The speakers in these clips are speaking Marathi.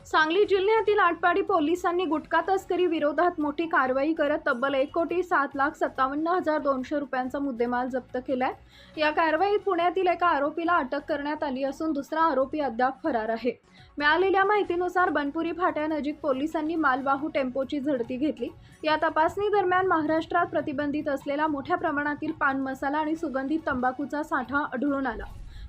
सांगली जिल्ह्यातील आटपाडी पोलिसांनी गुटखा तस्करी विरोधात मोठी कारवाई करत तब्बल 1,07,57,200 रुपयांचा मुद्देमाल जप्त केलाय। या कारवाईत पुण्यातील एका आरोपीला अटक करण्यात आली असून दुसरा आरोपी अद्याप फरार आहे। मिळालेल्या माहितीनुसार बनपुरी फाट्यानजीक पोलिसांनी मालवाहू टेम्पोची झडती घेतली। या तपासणी दरम्यान महाराष्ट्रात प्रतिबंधित असलेला मोठ्या प्रमाणातील पान मसाला आणि सुगंधित तंबाखूचा साठा आढळून आला।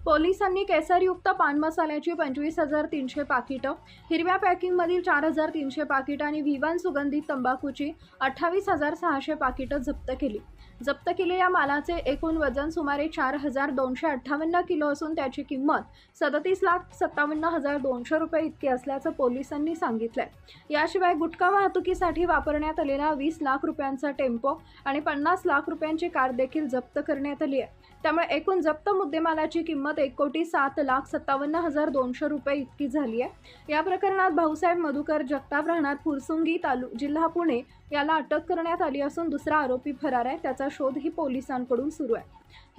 पोलिसांनी केसरयुक्त पान मसाल्याची 25,300 पाकिटं, हिरव्या पॅकिंगमधील 4,300 पाकिटं आणि V1 सुगंधित तंबाखूची 28,600 पाकिटं जप्त केली। जप्त केलेल्या मालाचे एकूण वजन सुमारे 4,258 किलो असून त्याची किंमत 37,57,200 रुपये इतकी असल्याचं पोलिसांनी सांगितलंय। याशिवाय गुटखा वाहतुकीसाठी वापरण्यात आलेला 20 लाख रुपयांचा टेम्पो आणि 50 लाख रुपयांची कार देखील जप्त करण्यात आली आहे। त्यामुळे एकूण जप्त मुद्देमालाची किंमत 1,07,57,200 रुपये इतकी झाली आहे। या प्रकरणात भाऊसाहेब मधुकर जगताप राहणार फुरसुंगी जिल्हा पुणे याला अटक करण्यात आली असून दुसरा आरोपी फरार आहे। त्याचा शोधही पोलिसांकडून सुरू आहे।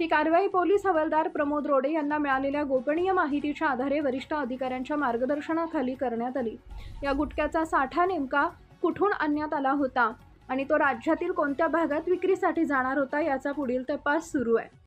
ही कारवाई पोलीस हवालदार प्रमोद रोडे यांना मिळालेल्या गोपनीय माहितीच्या आधारे वरिष्ठ अधिकाऱ्यांच्या मार्गदर्शनाखाली करण्यात आली। या गुटख्याचा साठा नेमका कुठून आणण्यात आला होता आणि तो राज्यातील कोणत्या भागात विक्रीसाठी जाणार होता याचा पुढील तपास सुरू आहे।